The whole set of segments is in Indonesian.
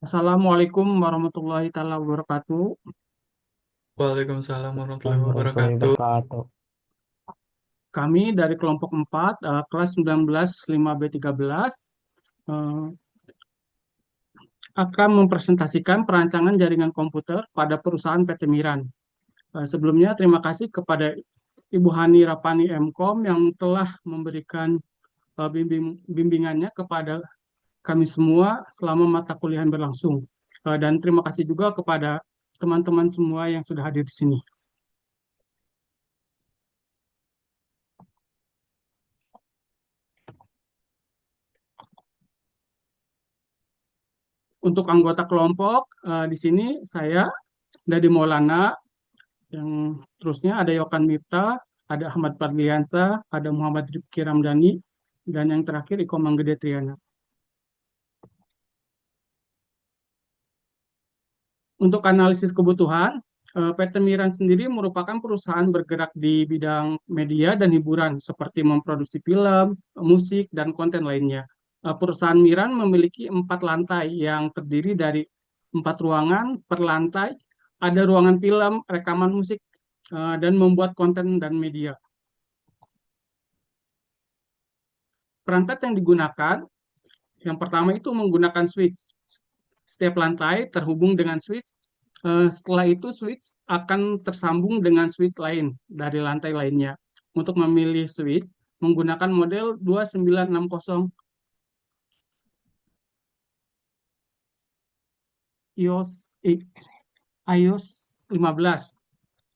Assalamualaikum warahmatullahi taala wabarakatuh. Waalaikumsalam warahmatullahi Warahmatullahi wabarakatuh. wabarakatuh. Kami dari kelompok 4, kelas 19 5B13, eh, akan mempresentasikan perancangan jaringan komputer pada perusahaan PT Miran. Sebelumnya terima kasih kepada Ibu Hani Rapani Mkom yang telah memberikan bimbingannya kepada kami semua selama mata kuliah berlangsung. Dan terima kasih juga kepada teman-teman semua yang sudah hadir di sini. Untuk anggota kelompok, di sini saya Dadi Maulana, yang terusnya ada Yokan Mifta, ada Ahmad Fadliansa, ada Muhammad Rifki Ramdhani, dan yang terakhir Iko Manggede Triana. Untuk analisis kebutuhan, PT Miran sendiri merupakan perusahaan bergerak di bidang media dan hiburan, seperti memproduksi film, musik, dan konten lainnya. Perusahaan Miran memiliki 4 lantai yang terdiri dari 4 ruangan per lantai, ada ruangan film, rekaman musik, dan membuat konten dan media. Perangkat yang digunakan, yang pertama itu menggunakan switch. Setiap lantai terhubung dengan switch. Setelah itu switch akan tersambung dengan switch lain dari lantai lainnya. Untuk memilih switch menggunakan model 2960 iOS iOS 15.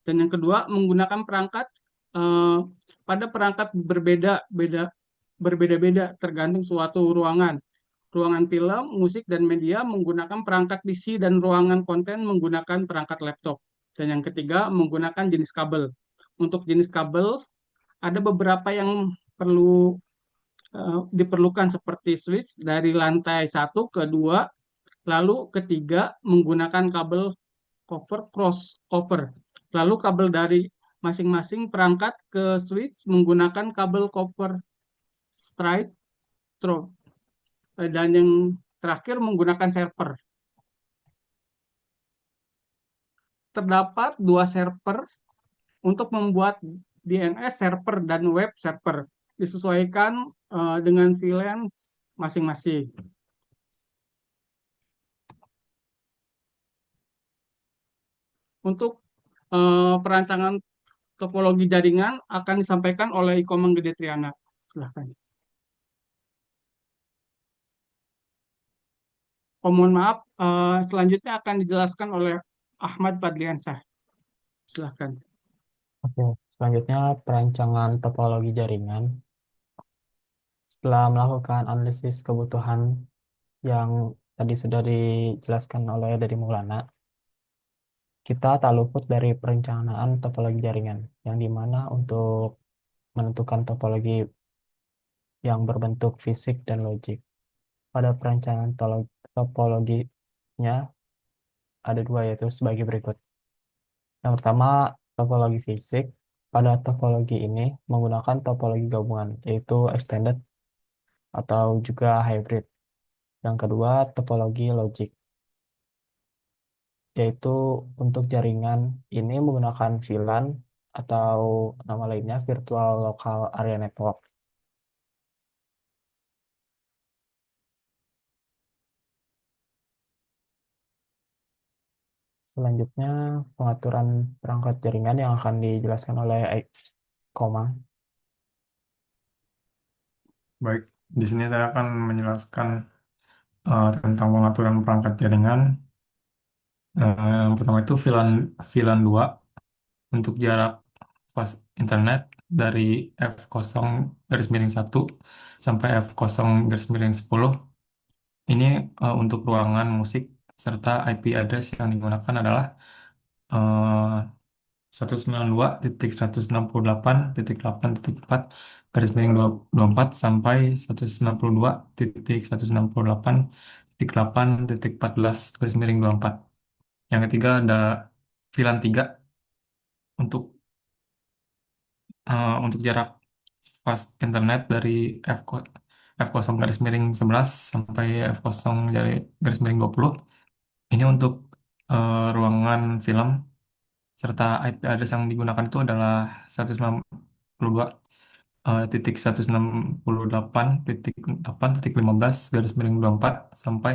Dan yang kedua menggunakan perangkat, eh, pada perangkat berbeda-beda tergantung suatu ruangan. Ruangan film, musik, dan media menggunakan perangkat PC dan ruangan konten menggunakan perangkat laptop. Dan yang ketiga menggunakan jenis kabel. Untuk jenis kabel ada beberapa yang perlu diperlukan seperti switch dari lantai satu ke 2, lalu ketiga menggunakan kabel cover crossover. Lalu kabel dari masing-masing perangkat ke switch menggunakan kabel copper straight through. Dan yang terakhir menggunakan server. Terdapat 2 server untuk membuat DNS server dan web server. Disesuaikan dengan VLAN masing-masing. Untuk perancangan topologi jaringan akan disampaikan oleh Iko Manggede Triana. Silahkan. Oh, mohon maaf, selanjutnya akan dijelaskan oleh Ahmad Fadliansah. Silahkan. Oke, selanjutnya perancangan topologi jaringan. Setelah melakukan analisis kebutuhan yang tadi sudah dijelaskan oleh dari Maulana, kita tak luput dari perencanaan topologi jaringan, yang dimana untuk menentukan topologi yang berbentuk fisik dan logik. Pada perencanaan topologinya ada dua, yaitu sebagai berikut. Yang pertama, topologi fisik. Pada topologi ini menggunakan topologi gabungan, yaitu extended atau juga hybrid. Yang kedua, topologi logik, yaitu untuk jaringan ini menggunakan VLAN atau nama lainnya Virtual Local Area Network. Selanjutnya, pengaturan perangkat jaringan yang akan dijelaskan oleh Komang. Baik, di sini saya akan menjelaskan tentang pengaturan perangkat jaringan. Yang pertama itu VLAN 2 untuk jarak pas internet dari F0 garis miring 1 sampai F0 garis miring 10. Ini untuk ruangan musik serta IP address yang digunakan adalah eh, 192.168.8.4 sampai 192.168.8.14 Yang ketiga ada VLAN 3 untuk untuk jarak fast internet dari F F0 garis miring 11 sampai F0 garis miring 20. Ini untuk ruangan film serta IP address yang digunakan itu adalah 192 titik 168.8.15 garis miring 24 sampai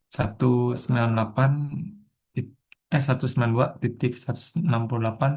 198 192 titik 168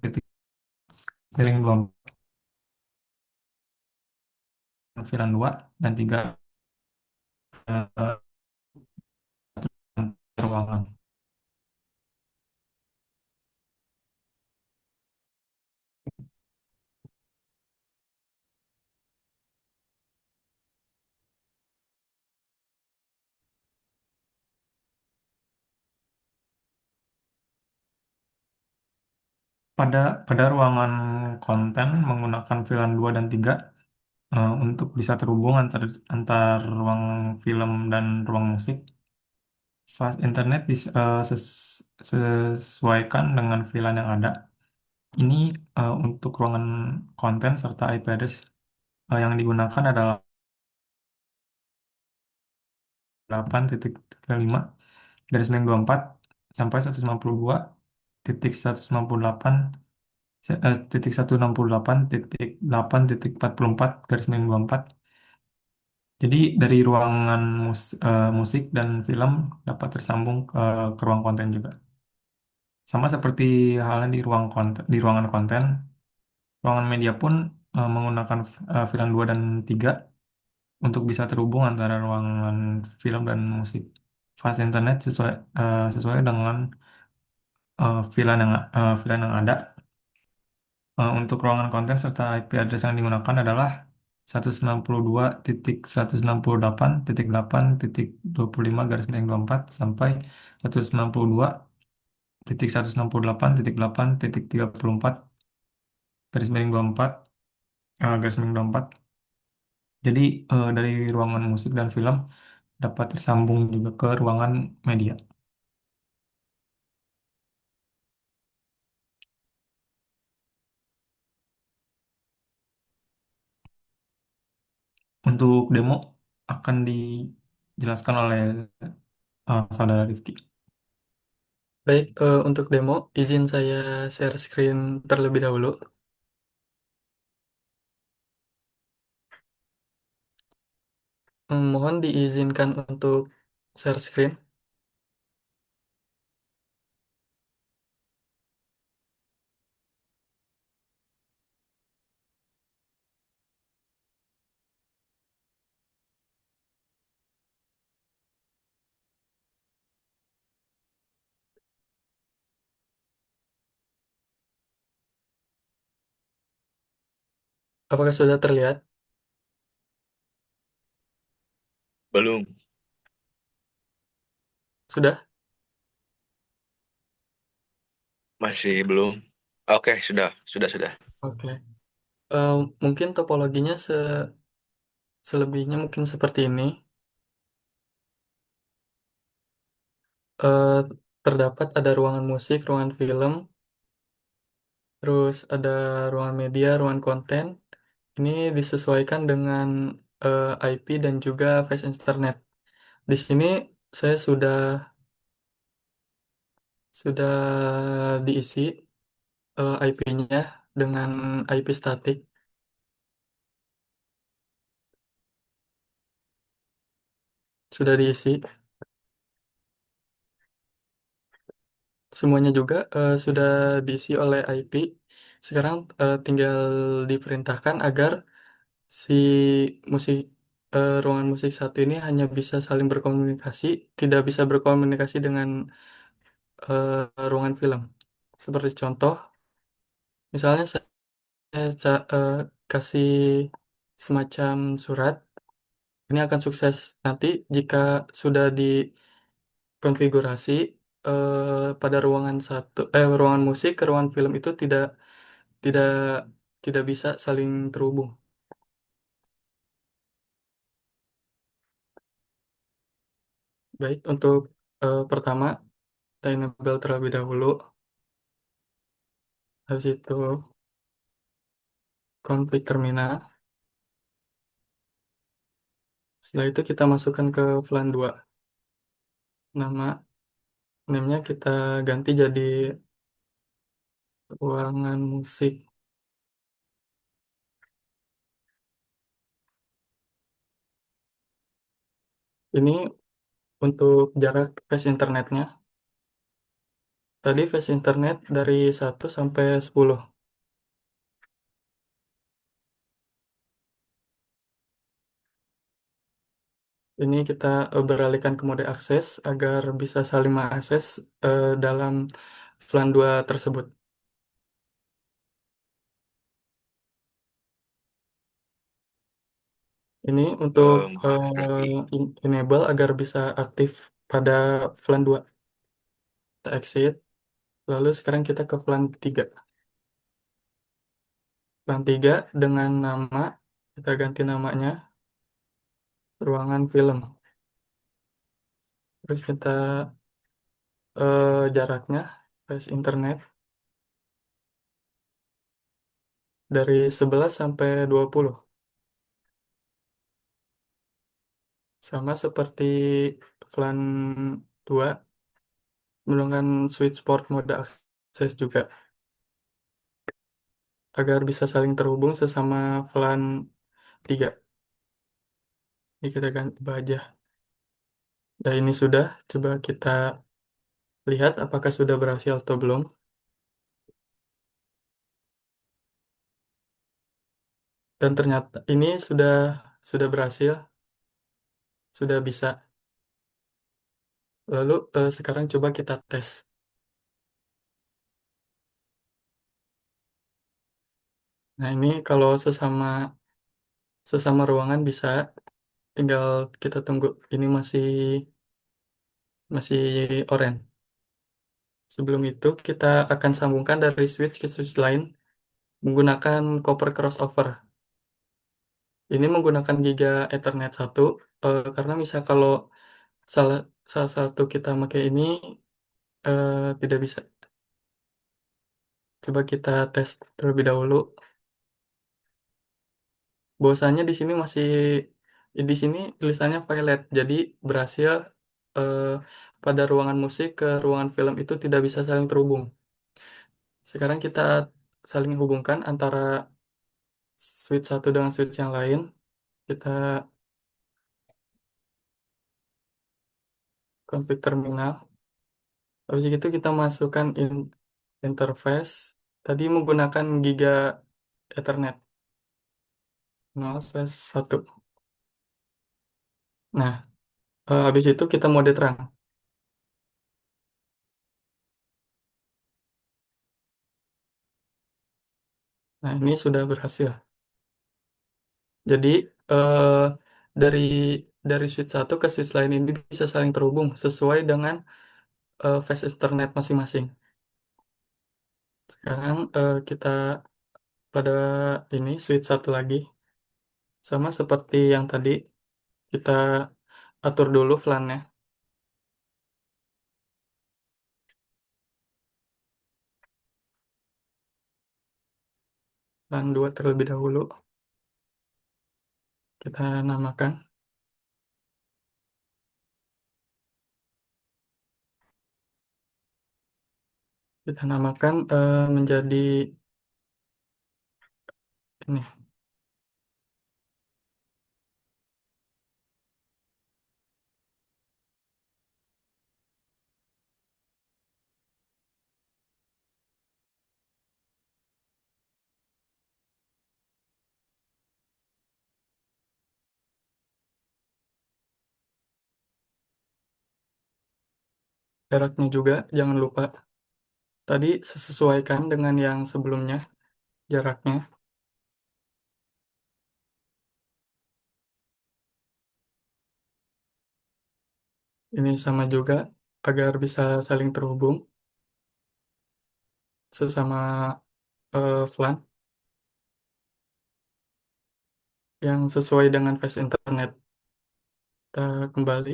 titik miring 24 filan 2 dan 3 ruangan. Pada pada ruangan konten menggunakan VLAN 2 dan 3 untuk bisa terhubung antar ruang film dan ruang musik. Fast internet sesuaikan dengan VLAN yang ada. Ini untuk ruangan konten serta IP address yang digunakan adalah 8.5 garis miring 24 sampai 192 titik 198 titik 168 titik 8 titik 44 garis miring 24. Jadi dari ruangan musik dan film dapat tersambung ke ruang konten juga. Sama seperti halnya di di ruangan konten, ruangan media pun menggunakan VLAN 2 dan 3 untuk bisa terhubung antara ruangan film dan musik. Fast internet sesuai dengan VLAN yang ada. Untuk ruangan konten serta IP address yang digunakan adalah 192.168.8.25 garis miring 24 sampai 192.168.8.34 garis miring 24 garis miring 24. Jadi dari ruangan musik dan film dapat tersambung juga ke ruangan media. Untuk demo akan dijelaskan oleh saudara Rifki. Baik, untuk demo, izin saya share screen terlebih dahulu. Mohon diizinkan untuk share screen. Apakah sudah terlihat? Belum, Sudah? masih belum. Oke, sudah. Oke. Mungkin topologinya selebihnya mungkin seperti ini. Eh, Terdapat ada ruangan musik, ruangan film, terus ada ruangan media, ruangan konten. Ini disesuaikan dengan IP dan juga Fast Internet. Di sini saya sudah diisi IP-nya dengan IP statik sudah diisi. Semuanya juga sudah diisi oleh IP. Sekarang tinggal diperintahkan agar si musik ruangan musik satu ini hanya bisa saling berkomunikasi, tidak bisa berkomunikasi dengan ruangan film. Seperti contoh, misalnya saya kasih semacam surat, ini akan sukses nanti jika sudah dikonfigurasi pada ruangan musik ke ruangan film itu tidak tidak bisa saling terhubung. Baik, untuk pertama kita enable terlebih dahulu, habis itu konflik terminal. Setelah itu kita masukkan ke VLAN 2. Nama namanya kita ganti jadi ruangan musik. Ini untuk jarak fast internetnya. Tadi fast internet dari 1 sampai 10. Ini kita beralihkan ke mode akses agar bisa saling mengakses dalam VLAN 2 tersebut. Ini untuk Berarti enable agar bisa aktif pada VLAN 2. Kita exit. Lalu sekarang kita ke VLAN 3. VLAN 3 dengan nama, kita ganti namanya ruangan film. Terus kita jaraknya fast internet dari 11 sampai 20. Sama seperti VLAN 2 menggunakan switch port mode akses juga agar bisa saling terhubung sesama VLAN 3. Ini kita ganti aja. Nah, ini sudah. Coba kita lihat apakah sudah berhasil atau belum. Dan ternyata ini sudah berhasil, sudah bisa. Lalu sekarang coba kita tes. Nah, ini kalau sesama sesama ruangan bisa, tinggal kita tunggu. Ini masih masih orange. Sebelum itu kita akan sambungkan dari switch ke switch lain menggunakan copper crossover. Ini menggunakan Giga Ethernet 1 karena misal kalau salah salah satu kita pakai ini tidak bisa. Coba kita tes terlebih dahulu. Bahwasanya di sini tulisannya violet, jadi berhasil eh, pada ruangan musik ke ruangan film itu tidak bisa saling terhubung. Sekarang kita saling hubungkan antara switch satu dengan switch yang lain. Kita config terminal. Habis itu kita masukkan interface. Tadi menggunakan Giga Ethernet 0/1. Nah, habis itu kita mode terang. Nah, ini sudah berhasil. Jadi eh, dari dari switch satu ke switch lain ini bisa saling terhubung sesuai dengan fast Ethernet masing-masing. Sekarang kita pada ini switch satu lagi, sama seperti yang tadi kita atur dulu VLAN-nya. VLAN 2 terlebih dahulu kita namakan. Kita namakan menjadi ini. Jaraknya juga jangan lupa. Tadi sesuaikan dengan yang sebelumnya jaraknya. Ini sama juga agar bisa saling terhubung sesama VLAN yang sesuai dengan fast internet. Kita kembali.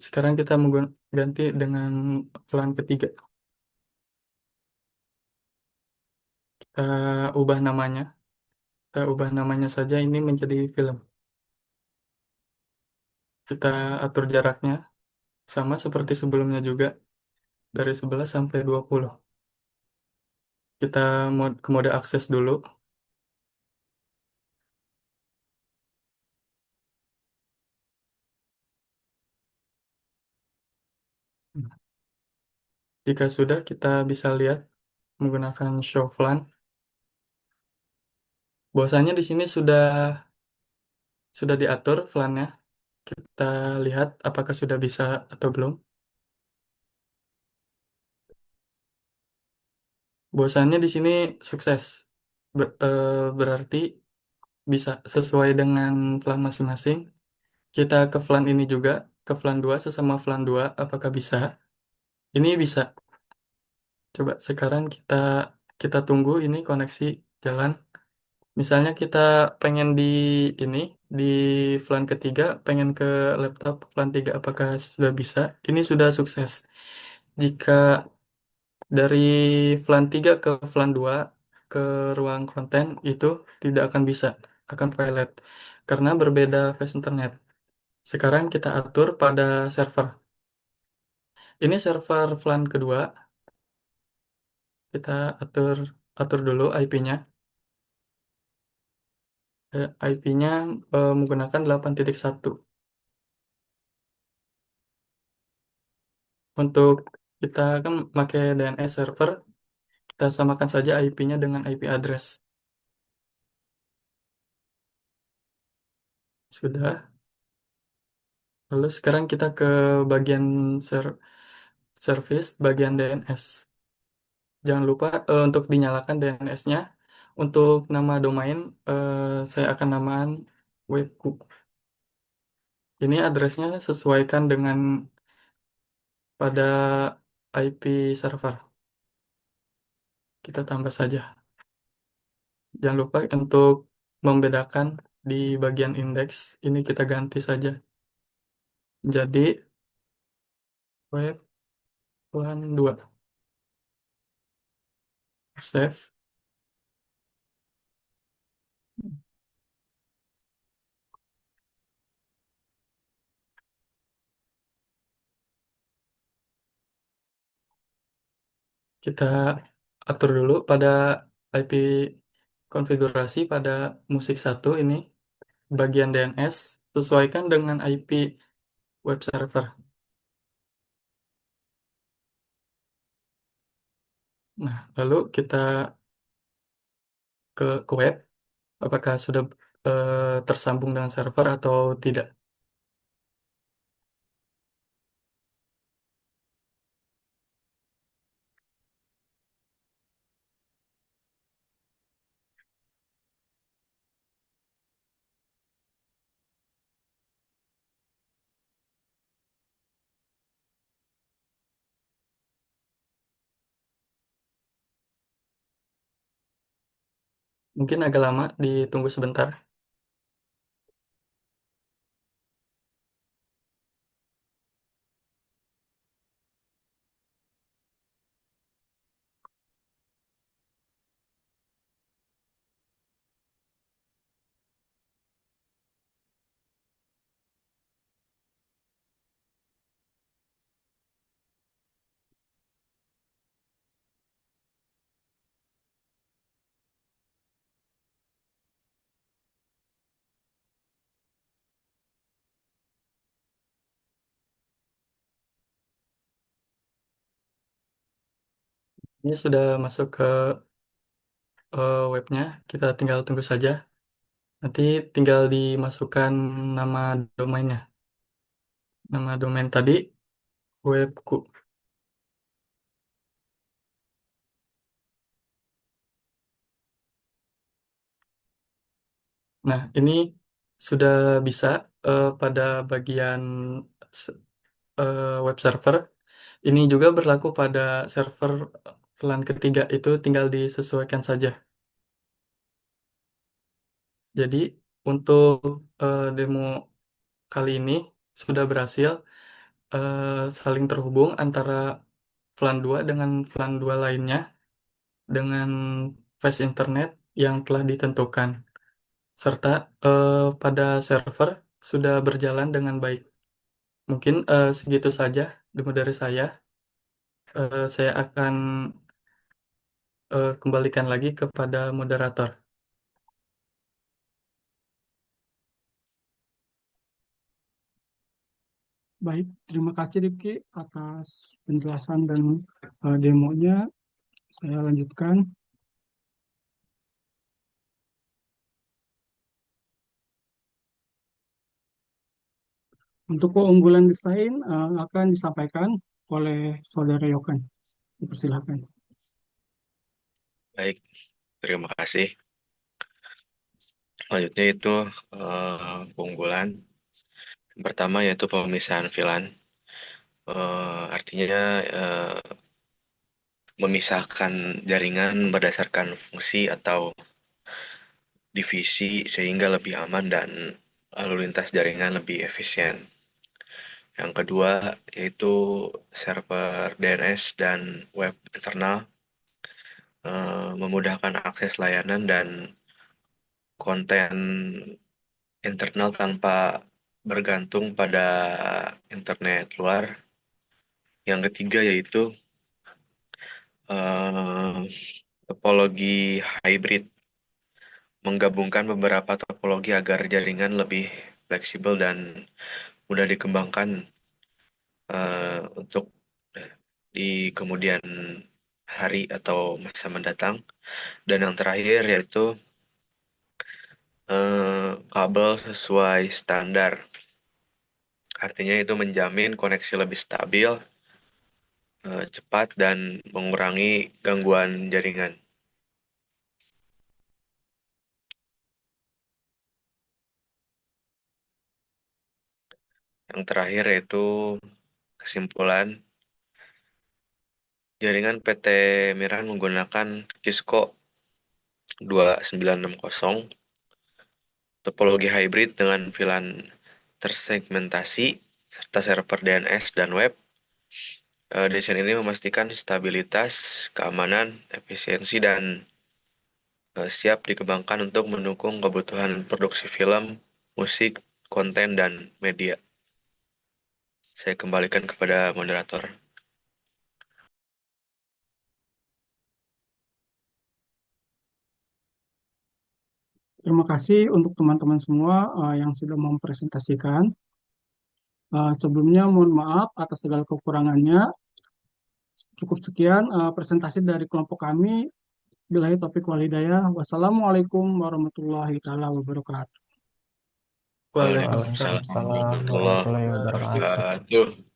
Sekarang kita ganti dengan VLAN ketiga. Kita ubah namanya. Kita ubah namanya saja ini menjadi film. Kita atur jaraknya sama seperti sebelumnya juga dari 11 sampai 20. Kita ke mode akses dulu. Jika sudah, kita bisa lihat menggunakan show flan. Bahwasanya di sini sudah diatur flannya. Kita lihat apakah sudah bisa atau belum. Bahwasanya di sini sukses. Berarti bisa sesuai dengan flan masing-masing. Kita ke flan ini juga, ke flan 2 sesama flan 2 apakah bisa? Ini bisa. Coba sekarang kita tunggu ini koneksi jalan. Misalnya kita pengen ini di flan ketiga, pengen ke laptop flan 3 apakah sudah bisa? Ini sudah sukses. Jika dari flan 3 ke flan 2 ke ruang konten itu tidak akan bisa, akan violet karena berbeda fast internet. Sekarang kita atur pada server. Ini server flan kedua, kita atur atur dulu IP-nya. IP-nya menggunakan 8.1. Untuk kita kan pakai DNS server, kita samakan saja IP-nya dengan IP address. Sudah. Lalu sekarang kita ke bagian service, bagian DNS. Jangan lupa untuk dinyalakan DNS-nya. Untuk nama domain, saya akan namakan webku. Ini addressnya sesuaikan dengan pada IP server. Kita tambah saja. Jangan lupa untuk membedakan di bagian indeks. Ini kita ganti saja. Jadi web plan 2. Save. Kita atur dulu pada IP konfigurasi pada musik 1 ini. Bagian DNS sesuaikan dengan IP web server. Nah, lalu kita ke web. Apakah sudah tersambung dengan server atau tidak? Mungkin agak lama, ditunggu sebentar. Ini sudah masuk ke webnya. Kita tinggal tunggu saja. Nanti tinggal dimasukkan nama domainnya. Nama domain tadi webku. Nah, ini sudah bisa pada bagian s- web server. Ini juga berlaku pada server plan ketiga itu tinggal disesuaikan saja. Jadi untuk demo kali ini sudah berhasil saling terhubung antara VLAN 2 dengan VLAN 2 lainnya dengan fast internet yang telah ditentukan serta pada server sudah berjalan dengan baik. Mungkin segitu saja demo dari saya. Saya akan kembalikan lagi kepada moderator. Baik, terima kasih Rifki atas penjelasan dan demonya. Saya lanjutkan. Untuk keunggulan desain akan disampaikan oleh Saudara Yokan. Dipersilakan. Baik, terima kasih. Selanjutnya itu keunggulan. Yang pertama yaitu pemisahan VLAN. Artinya memisahkan jaringan berdasarkan fungsi atau divisi sehingga lebih aman dan lalu lintas jaringan lebih efisien. Yang kedua yaitu server DNS dan web internal memudahkan akses layanan dan konten internal tanpa bergantung pada internet luar. Yang ketiga yaitu topologi hybrid, menggabungkan beberapa topologi agar jaringan lebih fleksibel dan mudah dikembangkan untuk di kemudian hari atau masa mendatang. Dan yang terakhir yaitu kabel sesuai standar. Artinya itu menjamin koneksi lebih stabil, cepat, dan mengurangi gangguan jaringan. Yang terakhir yaitu kesimpulan. Jaringan PT Miran menggunakan Kisco 2960, topologi hybrid dengan VLAN tersegmentasi, serta server DNS dan web. Desain ini memastikan stabilitas, keamanan, efisiensi, dan siap dikembangkan untuk mendukung kebutuhan produksi film, musik, konten, dan media. Saya kembalikan kepada moderator. Terima kasih untuk teman-teman semua yang sudah mempresentasikan. Sebelumnya mohon maaf atas segala kekurangannya. Cukup sekian presentasi dari kelompok kami. Billahi taufiq wal hidayah. Wassalamualaikum warahmatullahi taala wabarakatuh. Waalaikumsalam. Waalaikumsalam Waalaikumsalam warahmatullahi warahmatullahi wabarakatuh. wabarakatuh.